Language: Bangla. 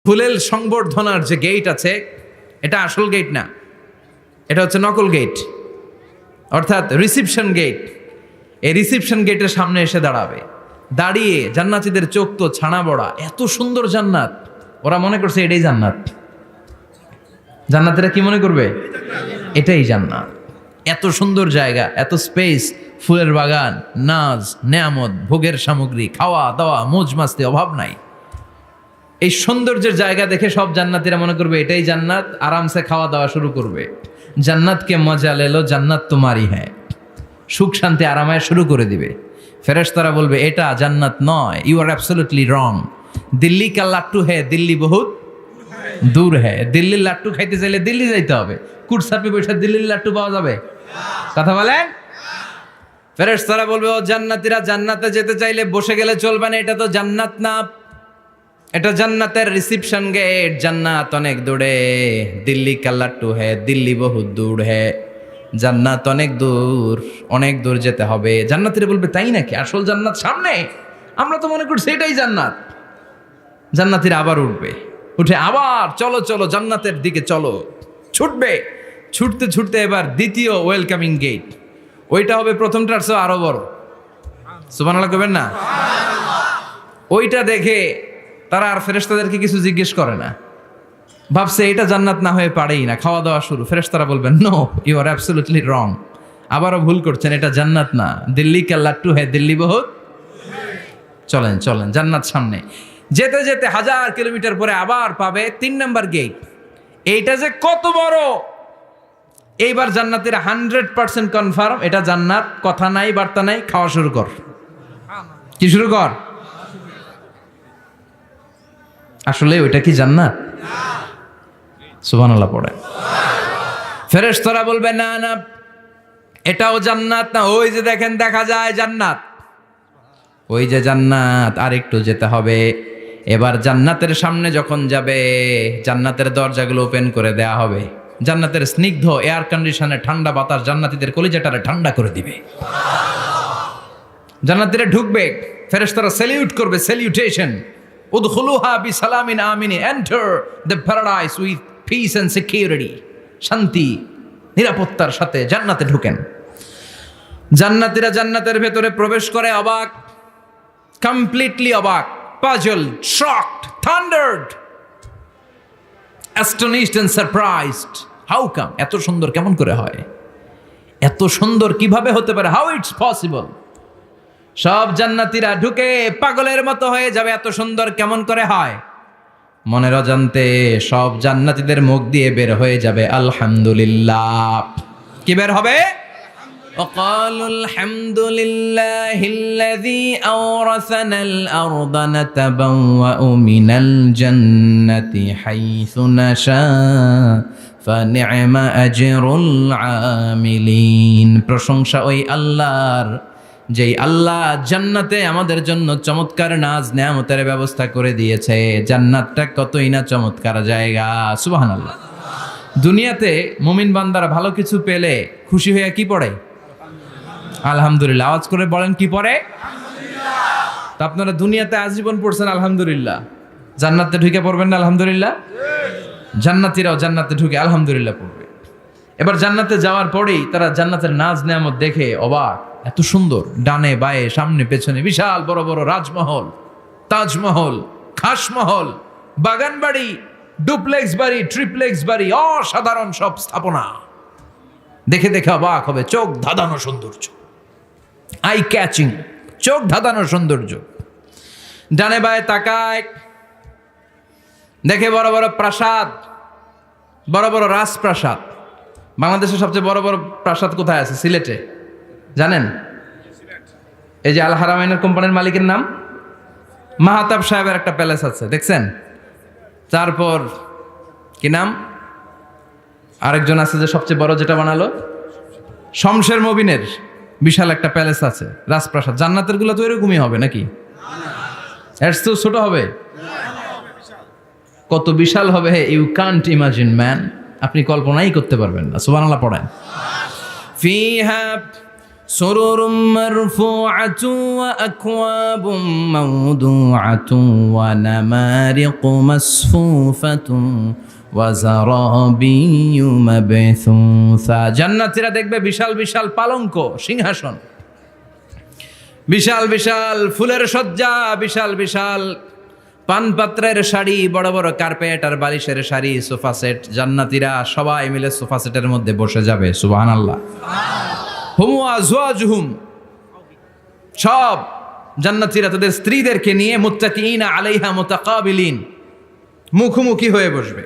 ফুলেল সংবর্ধনার যে গেট আছে, এটা আসল গেট না, এটা হচ্ছে নকল গেট, অর্থাৎ রিসিপশন গেট। এই রিসিপশন গেটের সামনে এসে দাঁড়াবে, দাঁড়িয়ে জান্নাতীদের চোখ তো ছানা বড়া, এত সুন্দর জান্নাত, ওরা মনে করছে এটাই জান্নাত। জান্নাতীরা কি মনে করবে? এটাই জান্নাত। এত সুন্দর জায়গা, এত স্পেস, ফুলের বাগান, নাজ নেয়ামত, ভোগের সামগ্রী, খাওয়া দাওয়া, মৌজ মাস্তি, অভাব নাই। এই সৌন্দর্যের জায়গা দেখে সব জান্নাতীরা মনে করবে এটাই জান্নাত, আরামসে খাওয়া দাওয়া শুরু করবে। জান্নাতকে মজা লেলো, জান্নাত তোমারই হ্যাঁ, সুখ শান্তি আরামায় শুরু করে দিবে। ফেরেশতারা বলবে এটা জান্নাত নয়, you are absolutely wrong. Delhi কা লাট্টু হ্যাঁ, দিল্লি বহুত দূর হ্যাঁ। দিল্লির লাট্টু খাইতে চাইলে দিল্লি যাইতে হবে, কুটসাপে বসে দিল্লির লাট্টু পাওয়া যাবে? কথা বলেন। ফেরেশতারা বলবে ও জান্নাতীরা, জান্নাতে যেতে চাইলে বসে গেলে চলবে না, এটা তো জান্নাত না, এটা জান্নাতের রিসিপশন গেট। জান্নাত অনেক দূরে, দিল্লি কা লাট্টু হ্যাঁ, দিল্লি বহুত দূর হ্যাঁ, জান্নাত অনেক দূর, অনেক দূর যেতে হবে। জান্নাতীরা বলবে তাই নাকি, আসল জান্নাত সামনে, আমরা তো মনে করছি এটাই জান্নাত। জান্নাতীরা আবার উঠবে, উঠে আবার চলো চলো জান্নাতের দিকে চলো, ছুটবে। ছুটতে ছুটতে এবার দ্বিতীয় ওয়েলকামিং গেট, ওইটা হবে প্রথমটার চেয়ে আরো বড়। সুবহানাল্লাহ কইবেন না? ওইটা দেখে তারা আর ফেরেশতাদেরকে কিছু জিজ্ঞেস করে না, ভাবছে এটা জান্নাত না হয়ে পারেই না, খাওয়া দাওয়া শুরু। ফেরেশতারা বলবেন no, you are absolutely wrong, আবারও ভুল করছেন, এটা জান্নাত না, দিল্লি কা লাট্টু হ্যাঁ, দিল্লি বহুত। চলেন চলেন, জান্নাত সামনে। যেতে যেতে 1000 কিলোমিটার পরে আবার পাবে 3 নাম্বার গেট। এইটা যে কত বড়, এইবার জান্নাতীরা 100% কনফার্ম এটা জান্নাত, কথা নাই বার্তা নাই, খাওয়া শুরু কর। কি শুরু কর? আসলে ওইটা কি জান্নাত? সুবহানাল্লাহ পড়ে। ফেরেশতারা বলবে না না, এটাও জান্নাত না, ওই যে দেখেন দেখা যায় জান্নাত, ওই যে জান্নাত, আর একটু যেতে হবে। এবার জান্নাতের সামনে যখন যাবে, জান্নাতের দরজাগুলো ওপেন করে দেয়া হবে। জান্নাতের স্নিগ্ধ এয়ার কন্ডিশনে ঠান্ডা বাতাস জান্নাতীদের কলিজাটারে ঠান্ডা করে দিবে। জান্নাতীরা ঢুকবে, ফেরেশতারা স্যালিউট করবে, স্যালিউটেশন, উদখুলুহা বিসালামিন আমিন, enter the paradise with peace and security, শান্তি নিরাপত্তার সাথে জান্নাতে ঢুকেন। জান্নাতীরা জান্নাতের ভেতরে প্রবেশ করে অবাক, কমপ্লিটলি অবাক, puzzled, shocked, thundered, astonished and surprised. How come? এত সুন্দর কেমন করে হয়? এত সুন্দর কিভাবে হতে পারে? How it's possible? সব জান্নাতীরা ঢুকে পাগলের মতো হয়ে যাবে, এত সুন্দর কেমন করে হয়? মনের অজান্তে সব জান্নাতীদের মুখ দিয়ে বের হয়ে যাবে আলহামদুলিল্লাহ। কি বের হবে? وقالوا الحمد لله الذي أورثنا الأرض نتبوأ من الجنة حيث نشاء فنعم أجر العاملين। প্রশংসা ওই আল্লাহর, যেই আল্লাহ জান্নাতে আমাদের জন্য চমৎকার নাজ নেয়ামতের ব্যবস্থা করে দিয়েছে। জান্নাতটা কতই না চমৎকার জায়গা। সুবহানাল্লাহ। দুনিয়াতে মুমিন বান্দারা ভালো কিছু পেলে খুশি হয়ে কি পড়ে? আলহামদুলিল্লাহ। আওয়াজ করে বলেন কি পড়ে? তা আপনারা দুনিয়াতে আজীবন পড়ছেন আলহামদুলিল্লাহ, জান্নাতে ঢুকে পড়বেন না আলহামদুলিল্লাহ? জান্নাতীরাও জান্নাতে ঢুকে আলহামদুলিল্লাহ পড়বে। এবার জান্নাতে যাওয়ার পরেই তারা জান্নাতের নাজ নেয়ামত দেখে অবাক, এত সুন্দর, ডানে বায়ে সামনে পেছনে বিশাল বড় বড় রাজমহল, তাজমহল, খাসমহল, বাগান বাড়ি, ডুপ্লেক্স বাড়ি, ট্রিপ্লেক্স বাড়ি, অসাধারণ সব স্থাপনা দেখে দেখে অবাক হবে। চোখ ধাঁধানো সৌন্দর্য, আই ক্যাচিং, চোখ ধাঁধানো সৌন্দর্য। ডানে বায়ে তাকায়, দেখে বড় বড় প্রাসাদ, বড় বড় রাজপ্রাসাদ। বাংলাদেশের সবচেয়ে বড় বড় প্রাসাদ কোথায় আছে? সিলেটে, জানেন? এই যে আল হারামাইনের কোম্পানির মালিকের নাম মাহাতাব সাহেবের একটা প্যালেস আছে, দেখছেন? তারপর কি নাম আরেকজন আছে যে সবচেয়ে বড় যেটা বানালো, শমশের মবিনের বিশাল একটা প্যালেস আছে, রাজপ্রাসাদ। জান্নাতের গুলো তো এরকমই হবে নাকি? এর তো ছোট হবে? কত বিশাল হবে, ইউ কান্ট ইমাজিন ম্যান, আপনি কল্পনাই করতে পারবেন না। সুবহানাল্লাহ পড়েন। ফিহা সুরুরুম মারফুআতু ওয়া আকওয়াবুম মাওদুআতু ওয়া নামারিকু মাসফুফাতু ওয়া যারাবিয়্যু মাবথুসা। জান্নাতীরা দেখবে বিশাল বিশাল পালঙ্ক, সিংহাসন, বিশাল বিশাল ফুলের সজ্জা, বিশাল বিশাল পানপাত্রের শাড়ি, বড় বড় কার্পেট আর বালিশের শাড়ি, সোফা সেট। জান্নাতীরা সবাই মিলে সোফা সেটের মধ্যে বসে যাবে। সুবহানাল্লাহ। হুম ওয়া আজওয়াজুহুম, সব জান্নাতীরা তাদের স্ত্রীদেরকে নিয়ে মুত্তাকিইনা আলাইহা মুতাকাবিলিন, মুখোমুখি হয়ে বসবে।